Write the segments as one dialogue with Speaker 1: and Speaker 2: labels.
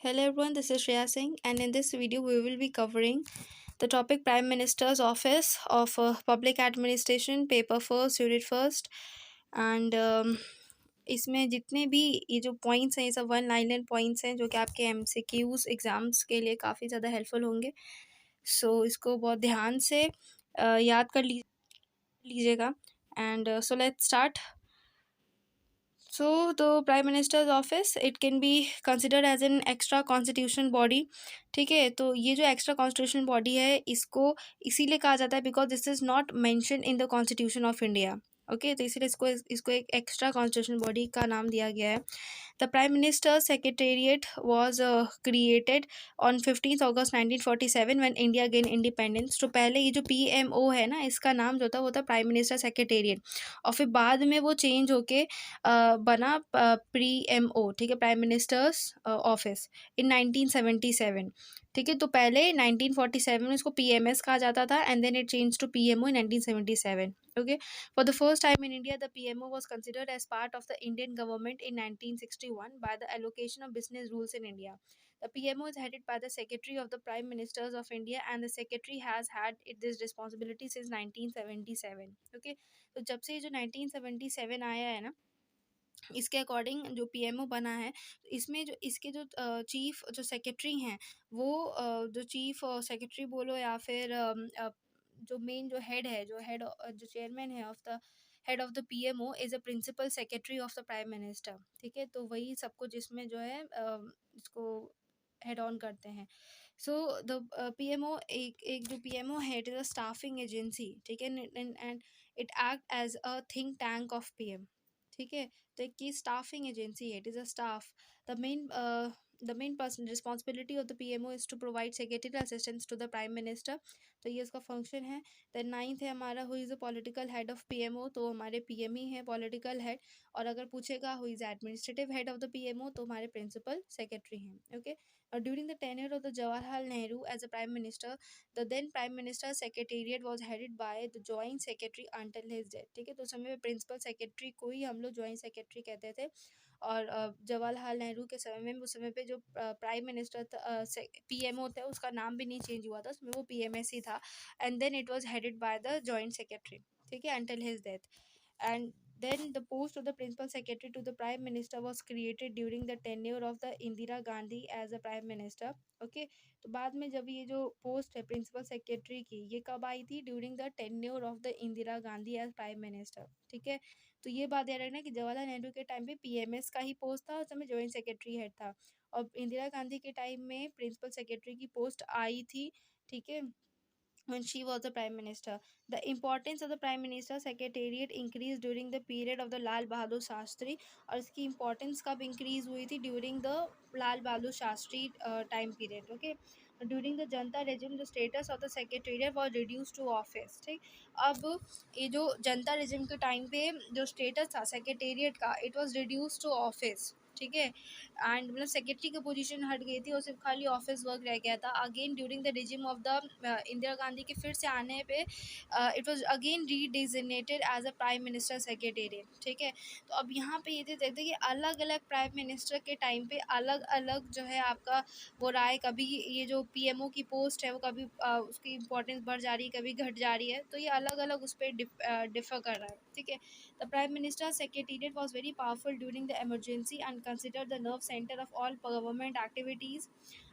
Speaker 1: Hello everyone, this is Shreya Singh, and in this video, we will be covering the topic Prime Minister's Office of Public Administration, Paper First, Unit First, and इसमें जितने भी ये जो points हैं ये सब one line points हैं जो कि आपके एमसीक्यूज एग्जाम्स के लिए काफ़ी ज़्यादा हेल्पफुल होंगे। सो इसको बहुत ध्यान से याद कर लीजिएगा and so let's start. So the Prime Minister's office it can be considered as an extra constitutional body। ठीक है, तो ये जो एक्स्ट्रा कॉन्स्टिट्यूशनल बॉडी है इसको इसीलिए कहा जाता है because this is not mention in the constitution of India. Okay, तो इसीलिए इसको इसको एक एक्स्ट्रा कॉन्स्टिट्यूशनल बॉडी का नाम दिया गया है। The prime minister secretariat was created on 15 August 1947 when India gain independence. तो पहले ये जो PMO है ना, इसका नाम जो था वो था प्राइम मिनिस्टर सेक्रेटेरिएट, और फिर बाद में वो चेंज होके बना PMO। ठीक है, प्राइम मिनिस्टर्स ऑफिस इन 1977। ठीक है, तो पहले 1947 में इसको PMS कहा जाता था and then it change to PMO in 1977। Okay, for the first time in India, the PMO was considered as part of the Indian government in 1961 by the allocation of business rules in India. The PMO is headed by the Secretary of the Prime Ministers of India, and the Secretary has had this responsibility since 1977. Okay, तो जब से ये जो 1977 आया है ना, इसके according जो PMO बना है, इसमें जो इसके जो चीफ जो सेक्रेटरी हैं वो जो चीफ सेक्रेटरी बोलो या फिर जो मेन जो हेड है जो चेयरमैन है of the head of the PMO is a principal secretary of the prime minister. ठीक है, तो वही सब कुछ इसमें जो है इसको हेड ऑन करते हैं। सो द PMO एक एक जो PMO है it is a staffing agency. ठीक है, and it act as a think tank of PM। ठीक है, तो एक की स्टाफिंग एजेंसी है, it is a staff. The main person responsibility of the PMO is to provide secretary assistance to the prime minister. तो ये इसका function है। देन नाइन्थ है हमारा who is the political head of PMO, तो हमारे PM ही है political head. और अगर पूछेगा who is administrative head of the PMO, तो हमारे प्रिंसिपल सेक्रेटरी हैं। ओके, और during the tenure of the Jawaharlal Nehru as a prime minister, the then prime minister secretariat was headed by the joint secretary until his death. ठीक है, तो उस समय पे प्रिंसिपल सेक्रेटरी को ही हम लोग जॉइंट सेक्रेटरी कहते थे। और जवाहरलाल नेहरू के समय में उस समय पे जो प्राइम मिनिस्टर PMO थे उसका नाम भी नहीं चेंज हुआ था, उसमें वो PMS ही था। And then it was headed by the joint secretary. ठीक है, until his death. And then the post of the principal secretary to the prime minister was created during the tenure of the Indira Gandhi as a prime minister। okay, तो बाद में जब ये जो post है principal secretary की ये कब आई थी, during the tenure of the Indira Gandhi as prime minister. ठीक है, तो ये बात याद रखना कि जवाहरलाल नेहरू के टाइम पे PMS का ही पोस्ट था, उस समय जॉइंट सेक्रेटरी हेड था, और इंदिरा गांधी के टाइम में प्रिंसिपल सेक्रेटरी की पोस्ट आई थी। ठीक है, when she was the prime minister। The importance of the prime minister secretariat increased during the period of the Lal Bahadur Shastri। और इसकी importance कब increase हुई थी, during the Lal Bahadur Shastri time period। okay, during the Janata regime the status of the secretariat was reduced to office। ठीक, अब ये जो जनता regime के टाइम पे जो status था secretariat का it was reduced to office। ठीक है, एंड मतलब सेक्रेटरी की पोजीशन हट गई थी और सिर्फ खाली ऑफिस वर्क रह गया था। Again during the regime of the Indira Gandhi के फिर से आने पे it was again redesignated as a prime minister secretariat. ठीक है, तो अब यहाँ पे ये देखते हैं कि अलग अलग प्राइम मिनिस्टर के टाइम पे अलग अलग जो है आपका वो राय, कभी ये जो PMO की पोस्ट है वो कभी उसकी इंपॉर्टेंस बढ़ जा रही है, कभी घट जा रही है, तो ये अलग अलग उस पर डिफर कर रहा है। ठीक है, the prime minister secretariat was very powerful during the emergency and consider the nerve centre of all government activities.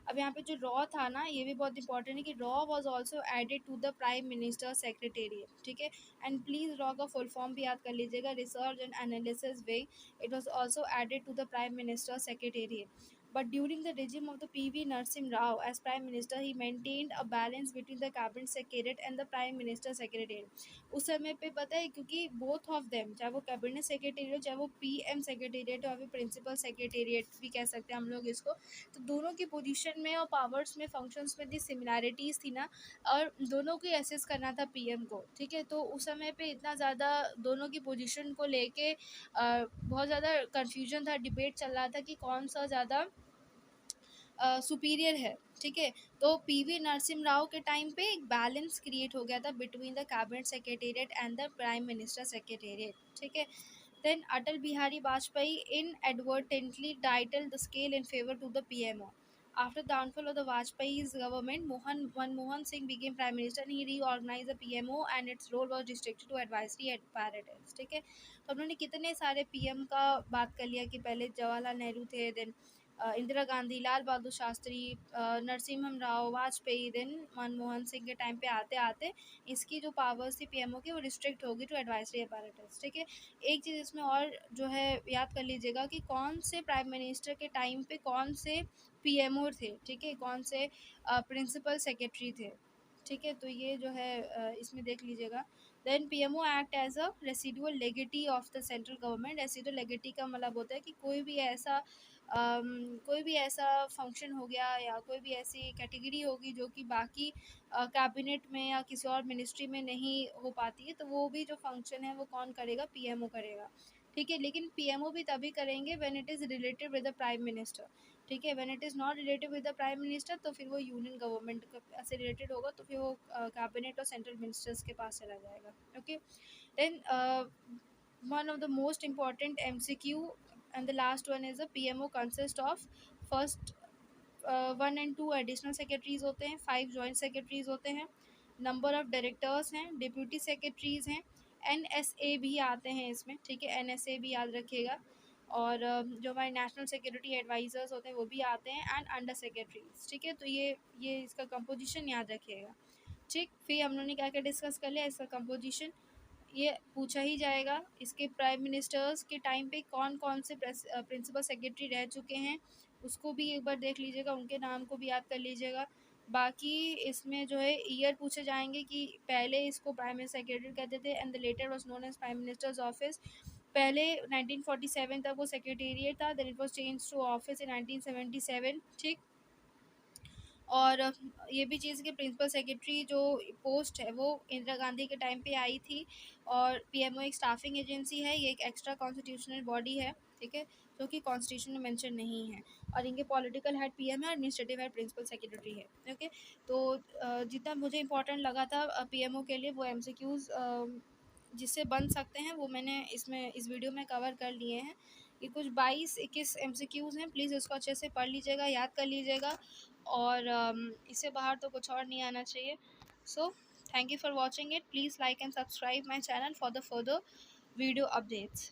Speaker 1: अब यहाँ पे जो रॉ था ना ये भी बहुत इंपॉर्टेंट है कि रॉ was also added to the prime minister secretariat. ठीक है, एंड प्लीज़ रॉ का फुल फॉर्म भी याद कर लीजिएगा, research and analysis wing. It was also added to the prime minister secretariat. But during the regime of the PV Narasimha Rao as Prime Minister, he maintained a balance between the Cabinet Secretariat and the Prime Minister Secretariat। उस समय पे पता है क्योंकि both of them, चाहे वो cabinet secretariat चाहे वो PM सेक्रेटेरिएट और फिर प्रिंसिपल सेक्रेटेरिएट भी कह सकते हैं हम लोग इसको, तो दोनों की पोजीशन में और पावर्स में फंक्शंस में इतनी सिमिलैरिटीज़ थी ना, और दोनों को असेस करना था PM को। ठीक है, तो उस समय पे इतना ज़्यादा दोनों की पोजीशन को लेके बहुत ज़्यादा कन्फ्यूजन था, डिबेट चल रहा था कि कौन सा ज़्यादा सुपीरियर है। ठीक है, तो PV नरसिम्हा राव के टाइम पे एक बैलेंस क्रिएट हो गया था between the cabinet secretariat and the prime minister secretariat. ठीक है, then Atal Bihari Vajpayee inadvertently tilted the scale in favour to the PMO। After the downfall of the Vajpayee's government, Manmohan Singh became prime minister and he reorganized the PMO and its role was restricted to advisory apparatus. ठीक है, तो हम लोगों ने कितने सारे PM का बात कर लिया कि पहले जवाहरलाल नेहरू थे, देन इंदिरा गांधी, लाल बहादुर शास्त्री, नरसिम्हा राव, वाजपेयी, देन मनमोहन सिंह के टाइम पे आते आते इसकी जो पावर्स थी पीएमओ की वो रिस्ट्रिक्ट होगी टू एडवाइजरी अपैरेटस। ठीक है, एक चीज़ इसमें और जो है याद कर लीजिएगा कि कौन से प्राइम मिनिस्टर के टाइम पे कौन से पीएमओ थे, ठीक है, कौन से प्रिंसिपल सेक्रेटरी थे। ठीक है, तो ये जो है इसमें देख लीजिएगा। Then PMO act as a residual legacy of the central government. Residual legacy का मतलब होता है कि कोई भी ऐसा फंक्शन हो गया या कोई भी ऐसी कैटेगरी होगी जो कि बाकी कैबिनेट में या किसी और मिनिस्ट्री में नहीं हो पाती है, तो वो भी जो फंक्शन है वो कौन करेगा, पीएमओ करेगा। ठीक है, लेकिन पीएमओ भी तभी करेंगे when it is related with the prime minister. ठीक है, when it is not related with the prime minister तो फिर वो यूनियन गवर्नमेंट से रिलेटेड होगा, तो फिर वो कैबिनेट और सेंट्रल मिनिस्टर्स के पास चला जाएगा। Okay, then one of the most important MCQ and the last one is a PMO consists of first 1 and 2 additional secretaries होते हैं, 5 जॉइंट सेक्रेटरीज होते हैं, नंबर ऑफ डायरेक्टर्स हैं, डिप्यूटी सेक्रेटरीज हैं, NSA भी आते हैं इसमें। ठीक है, NSA भी याद रखिएगा। और जो हमारे नेशनल सिक्योरिटी एडवाइजर्स होते हैं वो भी आते हैं, एंड अंडर सेक्रेटरीज। ठीक है, तो ये इसका कंपोजिशन याद रखिएगा। ठीक, फिर हम लोगों ने क्या क्या डिस्कस कर लिया, इसका कंपोजिशन ये पूछा ही जाएगा। इसके प्राइम मिनिस्टर्स के टाइम पे कौन कौन से प्रिंसिपल सेक्रेटरी रह चुके हैं उसको भी एक बार देख लीजिएगा, उनके नाम को भी याद कर लीजिएगा। बाकी इसमें जो है ईयर पूछे जाएंगे कि पहले इसको प्राइम मिनिस्टर सेक्रेटरी कहते थे and the latter was known as prime minister's office. पहले 1947 तक वो सेक्रेटेरिएट था, then it was change to office in 1977। ठीक, और ये भी चीज़ कि प्रिंसिपल सेक्रेटरी जो पोस्ट है वो इंदिरा गांधी के टाइम पे आई थी, और पीएमओ एक स्टाफिंग एजेंसी है, ये एक एक्स्ट्रा कॉन्स्टिट्यूशनल बॉडी है। ठीक है, जो कि कॉन्स्टिट्यूशन में मेंशन नहीं है, और इनके पॉलिटिकल हेड पीएम है, एडमिनिस्ट्रेटिव हेड प्रिंसिपल सेक्रेटरी है। ओके, तो जितना मुझे इंपॉर्टेंट लगा था पीएमओ के लिए वो एमसीक्यूज़ जिससे बन सकते हैं वो मैंने इस वीडियो में कवर कर लिए हैं। ये कुछ 22-21 एमसीक्यूज़ हैं, प्लीज़ उसको अच्छे से पढ़ लीजिएगा, याद कर लीजिएगा, और इससे बाहर तो कुछ और नहीं आना चाहिए। So thank you for watching it, please like and subscribe my channel for the further video updates.